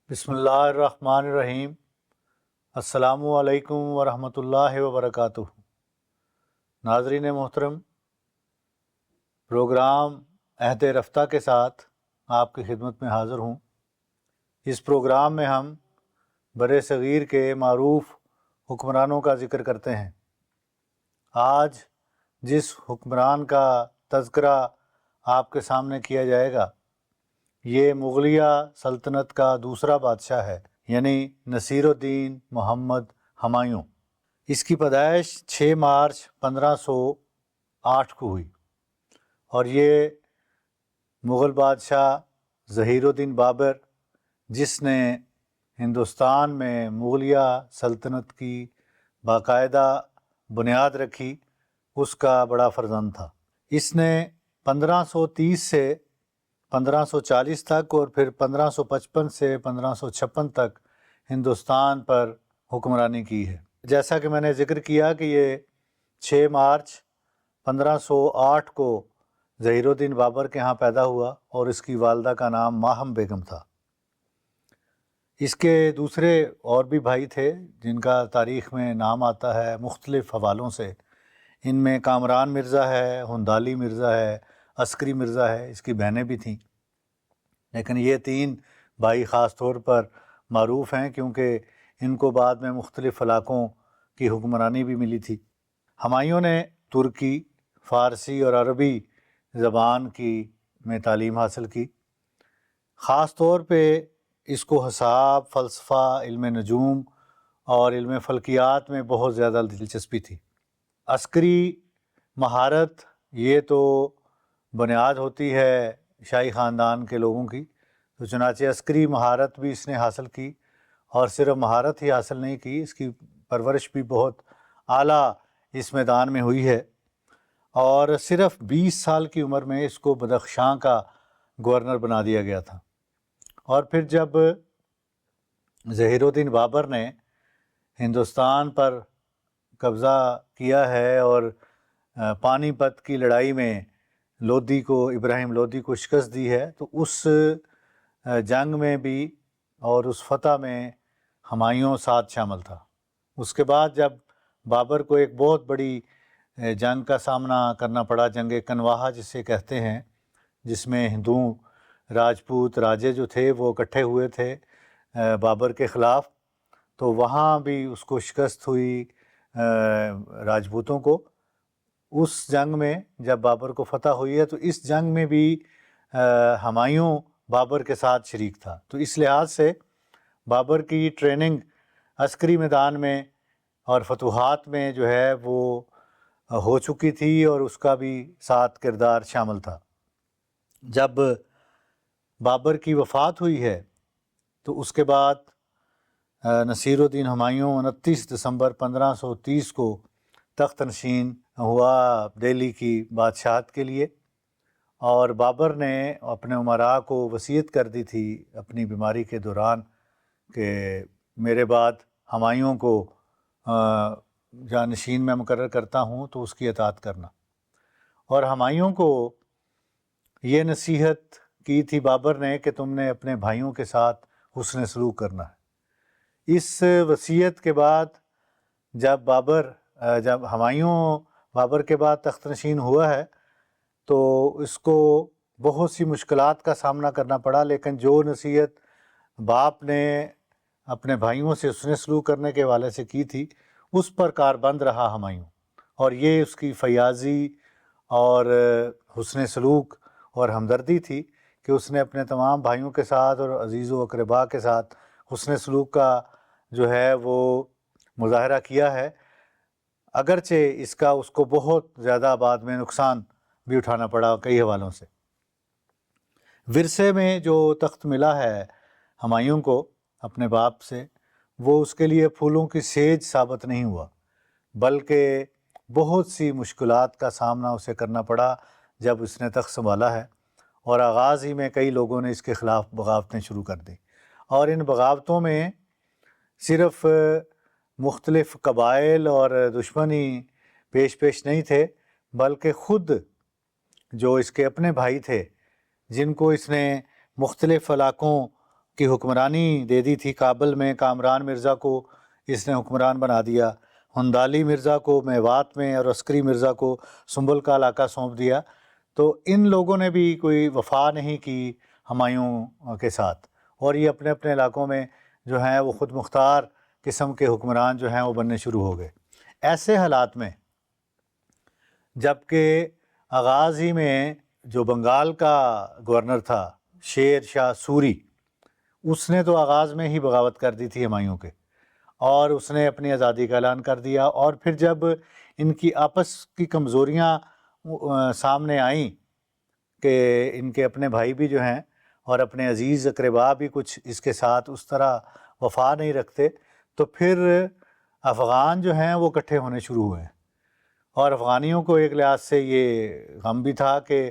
بسم اللہ الرحمن الرحیم۔ السلام علیکم ورحمۃ اللہ وبرکاتہ۔ ناظرین محترم، پروگرام عہد رفتہ کے ساتھ آپ کی خدمت میں حاضر ہوں۔ اس پروگرام میں ہم بر صغیر کے معروف حکمرانوں کا ذکر کرتے ہیں۔ آج جس حکمران کا تذکرہ آپ کے سامنے کیا جائے گا یہ مغلیہ سلطنت کا دوسرا بادشاہ ہے، یعنی نصیر الدین محمد ہمایوں۔ اس کی پیدائش 6 مارچ 1508 کو ہوئی اور یہ مغل بادشاہ ظہیر الدین بابر، جس نے ہندوستان میں مغلیہ سلطنت کی باقاعدہ بنیاد رکھی، اس کا بڑا فرزند تھا۔ اس نے 1530 سے 1540 تک اور پھر 1555 سے 1556 تک ہندوستان پر حکمرانی کی ہے۔ جیسا کہ میں نے ذکر کیا کہ یہ 6 مارچ 1508 کو ظہیر الدین بابر کے ہاں پیدا ہوا اور اس کی والدہ کا نام ماہم بیگم تھا۔ اس کے دوسرے اور بھی بھائی تھے جن کا تاریخ میں نام آتا ہے مختلف حوالوں سے۔ ان میں کامران مرزا ہے، ہندالی مرزا ہے، عسکری مرزا ہے، اس کی بہنیں بھی تھیں، لیکن یہ 3 بھائی خاص طور پر معروف ہیں کیونکہ ان کو بعد میں مختلف علاقوں کی حکمرانی بھی ملی تھی۔ ہمایوں نے ترکی، فارسی اور عربی زبان میں تعلیم حاصل کی۔ خاص طور پہ اس کو حساب، فلسفہ، علم نجوم اور علم فلکیات میں بہت زیادہ دلچسپی تھی۔ عسکری مہارت یہ تو بنیاد ہوتی ہے شاہی خاندان کے لوگوں کی، تو چنانچہ عسکری مہارت بھی اس نے حاصل کی، اور صرف مہارت ہی حاصل نہیں کی، اس کی پرورش بھی بہت اعلیٰ اس میدان میں ہوئی ہے، اور صرف 20 سال کی عمر میں اس کو بدخشاں کا گورنر بنا دیا گیا تھا۔ اور پھر جب ظہیر الدین بابر نے ہندوستان پر قبضہ کیا ہے اور پانی پت کی لڑائی میں ابراہیم لودھی کو شکست دی ہے، تو اس جنگ میں بھی اور اس فتح میں ہمایوں ساتھ شامل تھا۔ اس کے بعد جب بابر کو ایک بہت بڑی جنگ کا سامنا کرنا پڑا، جنگ کنواہا جسے کہتے ہیں، جس میں ہندو راجپوت راجے جو تھے وہ اکٹھے ہوئے تھے بابر کے خلاف، تو وہاں بھی اس کو شکست ہوئی راجپوتوں کو۔ اس جنگ میں جب بابر کو فتح ہوئی ہے تو اس جنگ میں بھی ہمایوں بابر کے ساتھ شریک تھا، تو اس لحاظ سے بابر کی ٹریننگ عسکری میدان میں اور فتوحات میں جو ہے وہ ہو چکی تھی اور اس کا بھی ساتھ کردار شامل تھا۔ جب بابر کی وفات ہوئی ہے تو اس کے بعد نصیر الدین ہمایوں 29 دسمبر 1530 کو تخت نشین ہوا دہلی کی بادشاہت کے لیے، اور بابر نے اپنے امراء کو وصیت کر دی تھی اپنی بیماری کے دوران کہ میرے بعد ہمایوں کو جانشین میں مقرر کرتا ہوں تو اس کی اطاعت کرنا۔ اور ہمایوں کو یہ نصیحت کی تھی بابر نے کہ تم نے اپنے بھائیوں کے ساتھ حسن سلوک کرنا ہے۔ اس وصیت کے بعد جب ہمایوں بابر کے بعد تخت نشین ہوا ہے تو اس کو بہت سی مشکلات کا سامنا کرنا پڑا، لیکن جو نصیحت باپ نے اپنے بھائیوں سے حسن سلوک کرنے کے حوالے سے کی تھی اس پر کاربند رہا ہمایوں، اور یہ اس کی فیاضی اور حسن سلوک اور ہمدردی تھی کہ اس نے اپنے تمام بھائیوں کے ساتھ اور عزیز و اقربا کے ساتھ حسن سلوک کا جو ہے وہ مظاہرہ کیا ہے، اگرچہ اس کا اس کو بہت زیادہ بعد میں نقصان بھی اٹھانا پڑا کئی حوالوں سے۔ ورثے میں جو تخت ملا ہے ہمایوں کو اپنے باپ سے، وہ اس کے لیے پھولوں کی سیج ثابت نہیں ہوا، بلکہ بہت سی مشکلات کا سامنا اسے کرنا پڑا جب اس نے تخت سنبھالا ہے، اور آغاز ہی میں کئی لوگوں نے اس کے خلاف بغاوتیں شروع کر دیں، اور ان بغاوتوں میں صرف مختلف قبائل اور دشمنی پیش نہیں تھے، بلکہ خود جو اس کے اپنے بھائی تھے جن کو اس نے مختلف علاقوں کی حکمرانی دے دی تھی۔ کابل میں کامران مرزا کو اس نے حکمران بنا دیا، ہندالی مرزا کو میوات میں، اور عسکری مرزا کو سنبل کا علاقہ سونپ دیا۔ تو ان لوگوں نے بھی کوئی وفا نہیں کی ہمایوں کے ساتھ، اور یہ اپنے اپنے علاقوں میں جو ہیں وہ خود مختار قسم کے حکمران جو ہیں وہ بننے شروع ہو گئے۔ ایسے حالات میں جب کہ آغاز ہی میں جو بنگال کا گورنر تھا شیر شاہ سوری، اس نے تو آغاز میں ہی بغاوت کر دی تھی ہمایوں کے، اور اس نے اپنی آزادی کا اعلان کر دیا۔ اور پھر جب ان کی آپس کی کمزوریاں سامنے آئیں کہ ان کے اپنے بھائی بھی جو ہیں اور اپنے عزیز اقربا بھی کچھ اس کے ساتھ اس طرح وفا نہیں رکھتے، تو پھر افغان جو ہیں وہ اکٹھے ہونے شروع ہوئے۔ اور افغانیوں کو ایک لحاظ سے یہ غم بھی تھا کہ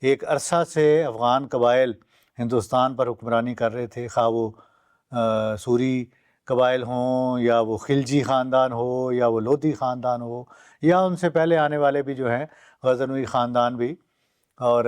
ایک عرصہ سے افغان قبائل ہندوستان پر حکمرانی کر رہے تھے، خواہ وہ سوری قبائل ہوں، یا وہ خلجی خاندان ہو، یا وہ لودھی خاندان ہو، یا ان سے پہلے آنے والے بھی جو ہیں غزنوی خاندان بھی اور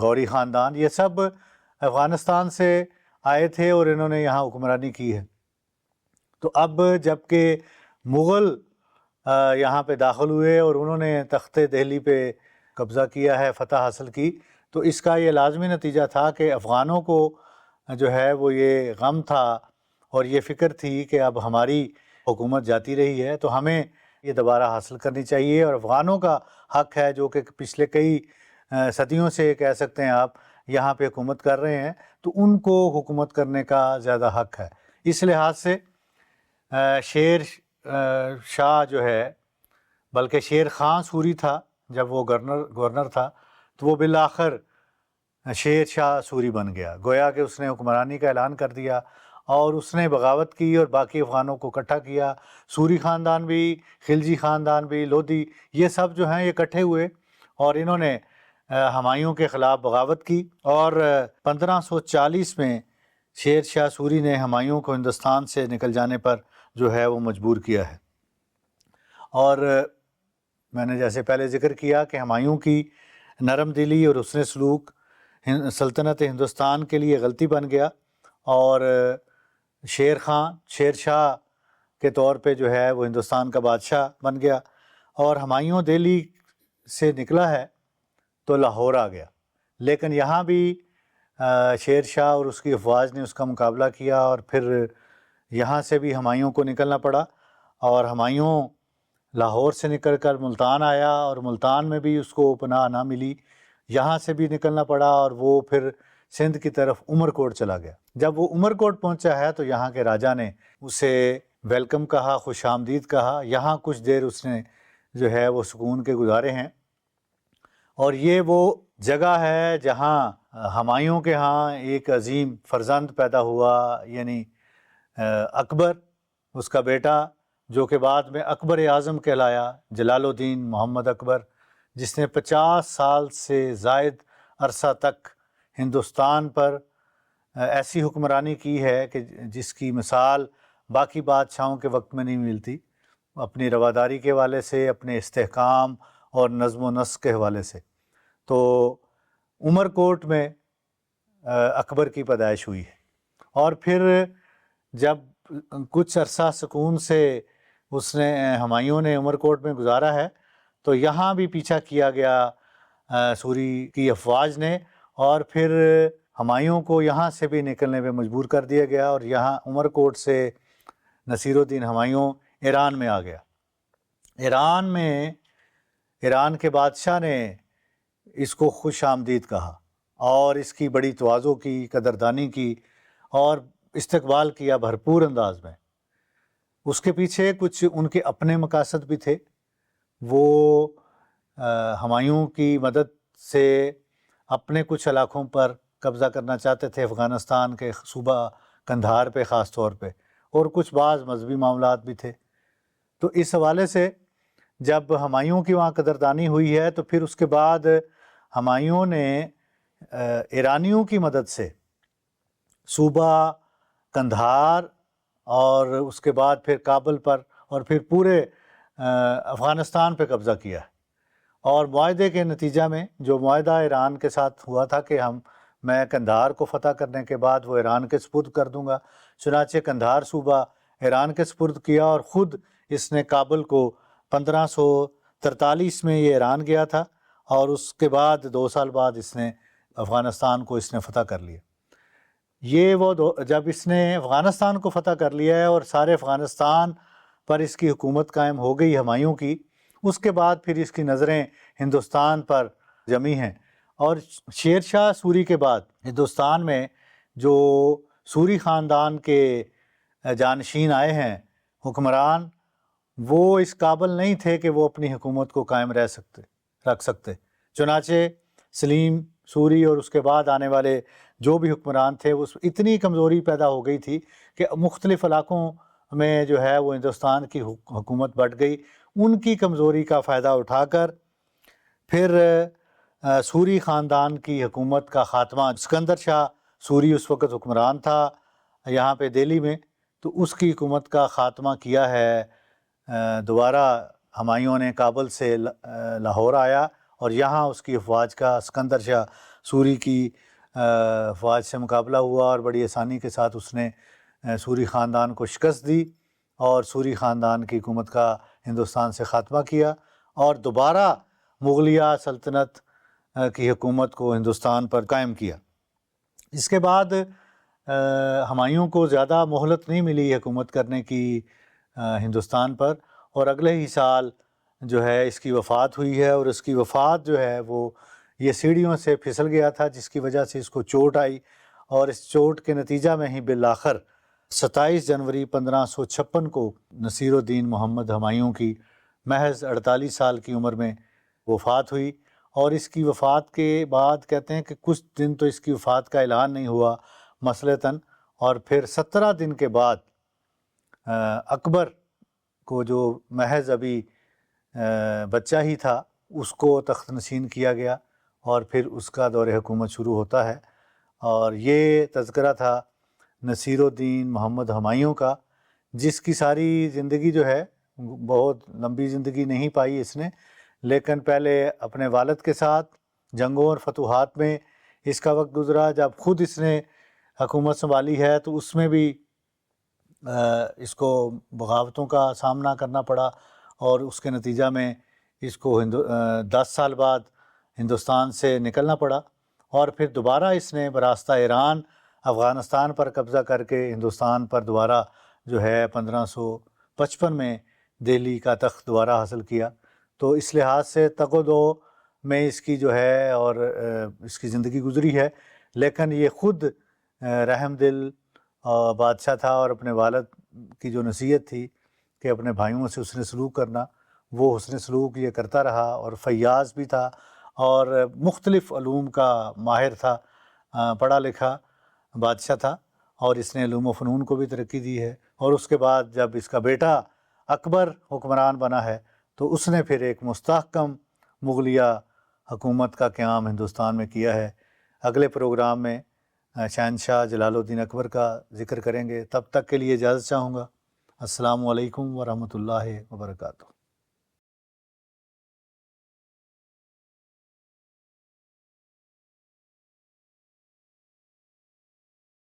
غوری خاندان، یہ سب افغانستان سے آئے تھے اور انہوں نے یہاں حکمرانی کی ہے۔ تو اب جب کہ مغل یہاں پہ داخل ہوئے اور انہوں نے تخت دہلی پہ قبضہ کیا ہے، فتح حاصل کی، تو اس کا یہ لازمی نتیجہ تھا کہ افغانوں کو جو ہے وہ یہ غم تھا اور یہ فکر تھی کہ اب ہماری حکومت جاتی رہی ہے تو ہمیں یہ دوبارہ حاصل کرنی چاہیے، اور افغانوں کا حق ہے جو کہ پچھلے کئی صدیوں سے کہہ سکتے ہیں آپ یہاں پہ حکومت کر رہے ہیں، تو ان کو حکومت کرنے کا زیادہ حق ہے۔ اس لحاظ سے شیر شاہ جو ہے، بلکہ شیر خان سوری تھا جب وہ گورنر تھا، تو وہ بالآخر شیر شاہ سوری بن گیا، گویا کہ اس نے حکمرانی کا اعلان کر دیا اور اس نے بغاوت کی اور باقی افغانوں کو اکٹھا کیا۔ سوری خاندان بھی، خلجی خاندان بھی، لودھی، یہ سب جو ہیں یہ اکٹھے ہوئے اور انہوں نے ہمایوں کے خلاف بغاوت کی، اور 1540 میں شیر شاہ سوری نے ہمایوں کو ہندوستان سے نکل جانے پر جو ہے وہ مجبور کیا ہے۔ اور میں نے جیسے پہلے ذکر کیا کہ ہمایوں کی نرم دلی اور حسن سلوک سلطنت ہندوستان کے لیے غلطی بن گیا، اور شیر شاہ کے طور پہ جو ہے وہ ہندوستان کا بادشاہ بن گیا، اور ہمایوں دہلی سے نکلا ہے تو لاہور آ گیا، لیکن یہاں بھی شیر شاہ اور اس کی افواج نے اس کا مقابلہ کیا، اور پھر یہاں سے بھی ہمایوں کو نکلنا پڑا، اور ہمایوں لاہور سے نکل کر ملتان آیا، اور ملتان میں بھی اس کو پناہ نہ ملی، یہاں سے بھی نکلنا پڑا، اور وہ پھر سندھ کی طرف عمر کوٹ چلا گیا۔ جب وہ عمر کوٹ پہنچا ہے تو یہاں کے راجا نے اسے ویلکم کہا، خوش آمدید کہا، یہاں کچھ دیر اس نے جو ہے وہ سکون کے گزارے ہیں، اور یہ وہ جگہ ہے جہاں ہمایوں کے ہاں ایک عظیم فرزند پیدا ہوا، یعنی اکبر، اس کا بیٹا، جو کہ بعد میں اکبر اعظم کہلایا، جلال الدین محمد اکبر، جس نے 50 سال سے زائد عرصہ تک ہندوستان پر ایسی حکمرانی کی ہے کہ جس کی مثال باقی بادشاہوں کے وقت میں نہیں ملتی، اپنی رواداری کے حوالے سے، اپنے استحکام اور نظم و نسق کے حوالے سے۔ تو عمر کوٹ میں اکبر کی پیدائش ہوئی ہے، اور پھر جب کچھ عرصہ سکون سے اس نے ہمایوں نے عمر کوٹ میں گزارا ہے، تو یہاں بھی پیچھا کیا گیا سوری کی افواج نے، اور پھر ہمایوں کو یہاں سے بھی نکلنے پہ مجبور کر دیا گیا، اور یہاں عمر کوٹ سے نصیر الدین ہمایوں ایران میں آ گیا۔ ایران کے بادشاہ نے اس کو خوش آمدید کہا اور اس کی بڑی تواضع کی، قدردانی کی اور استقبال کیا بھرپور انداز میں۔ اس کے پیچھے کچھ ان کے اپنے مقاصد بھی تھے، وہ ہمایوں کی مدد سے اپنے کچھ علاقوں پر قبضہ کرنا چاہتے تھے، افغانستان کے صوبہ قندھار پہ خاص طور پہ، اور کچھ بعض مذہبی معاملات بھی تھے۔ تو اس حوالے سے جب ہمایوں کی وہاں قدردانی ہوئی ہے تو پھر اس کے بعد ہمایوں نے ایرانیوں کی مدد سے صوبہ قندھار اور اس کے بعد پھر کابل پر اور پھر پورے افغانستان پہ قبضہ کیا ہے، اور معاہدے کے نتیجہ میں جو معاہدہ ایران کے ساتھ ہوا تھا کہ ہم میں قندھار کو فتح کرنے کے بعد وہ ایران کے سپرد کر دوں گا۔ چنانچہ قندھار صوبہ ایران کے سپرد کیا، اور خود اس نے کابل کو 1543 میں یہ ایران گیا تھا، اور اس کے بعد 2 سال بعد اس نے افغانستان کو اس نے فتح کر لیا۔ یہ جب اس نے افغانستان کو فتح کر لیا ہے اور سارے افغانستان پر اس کی حکومت قائم ہو گئی ہمایوں کی، اس کے بعد پھر اس کی نظریں ہندوستان پر جمی ہیں، اور شیر شاہ سوری کے بعد ہندوستان میں جو سوری خاندان کے جانشین آئے ہیں حکمران، وہ اس قابل نہیں تھے کہ وہ اپنی حکومت کو قائم رکھ سکتے۔ چنانچہ سلیم سوری اور اس کے بعد آنے والے جو بھی حکمران تھے، اس اتنی کمزوری پیدا ہو گئی تھی کہ مختلف علاقوں میں جو ہے وہ ہندوستان کی حکومت بٹ گئی۔ ان کی کمزوری کا فائدہ اٹھا کر پھر سوری خاندان کی حکومت کا خاتمہ، اسکندر شاہ سوری اس وقت حکمران تھا یہاں پہ دہلی میں، تو اس کی حکومت کا خاتمہ کیا ہے۔ دوبارہ ہمایوں نے کابل سے لاہور آیا، اور یہاں اس کی افواج کا اسکندر شاہ سوری کی افواج سے مقابلہ ہوا، اور بڑی آسانی کے ساتھ اس نے سوری خاندان کو شکست دی، اور سوری خاندان کی حکومت کا ہندوستان سے خاتمہ کیا، اور دوبارہ مغلیہ سلطنت کی حکومت کو ہندوستان پر قائم کیا۔ اس کے بعد ہمایوں کو زیادہ مہلت نہیں ملی حکومت کرنے کی ہندوستان پر، اور اگلے ہی سال جو ہے اس کی وفات ہوئی ہے، اور اس کی وفات جو ہے وہ یہ سیڑھیوں سے پھسل گیا تھا، جس کی وجہ سے اس کو چوٹ آئی، اور اس چوٹ کے نتیجہ میں ہی بالآخر 27 جنوری 1556 کو نصیر الدین محمد ہمایوں کی محض 48 سال کی عمر میں وفات ہوئی۔ اور اس کی وفات کے بعد کہتے ہیں کہ کچھ دن تو اس کی وفات کا اعلان نہیں ہوا مسلطاً، اور پھر 17 دن کے بعد اکبر کو، جو محض ابھی بچہ ہی تھا، اس کو تخت نشین کیا گیا، اور پھر اس کا دور حکومت شروع ہوتا ہے۔ اور یہ تذکرہ تھا نصیر الدین محمد ہمایوں کا، جس کی ساری زندگی جو ہے بہت لمبی زندگی نہیں پائی اس نے، لیکن پہلے اپنے والد کے ساتھ جنگوں اور فتوحات میں اس کا وقت گزرا۔ جب خود اس نے حکومت سنبھالی ہے تو اس میں بھی اس کو بغاوتوں کا سامنا کرنا پڑا، اور اس کے نتیجہ میں اس کو 10 سال بعد ہندوستان سے نکلنا پڑا، اور پھر دوبارہ اس نے براستہ ایران افغانستان پر قبضہ کر کے ہندوستان پر دوبارہ جو ہے 1555 میں دہلی کا تخت دوبارہ حاصل کیا۔ تو اس لحاظ سے تگ و دو میں اس کی جو ہے اور اس کی زندگی گزری ہے، لیکن یہ خود رحم دل بادشاہ تھا، اور اپنے والد کی جو نصیحت تھی کہ اپنے بھائیوں سے حسن سلوک کرنا، وہ حسن سلوک یہ کرتا رہا، اور فیاض بھی تھا، اور مختلف علوم کا ماہر تھا، پڑھا لکھا بادشاہ تھا، اور اس نے علوم و فنون کو بھی ترقی دی ہے۔ اور اس کے بعد جب اس کا بیٹا اکبر حکمران بنا ہے تو اس نے پھر ایک مستحکم مغلیہ حکومت کا قیام ہندوستان میں کیا ہے۔ اگلے پروگرام میں شہنشاہ جلال الدین اکبر کا ذکر کریں گے، تب تک کے لیے اجازت چاہوں گا۔ السلام علیکم ورحمۃ اللہ وبرکاتہ۔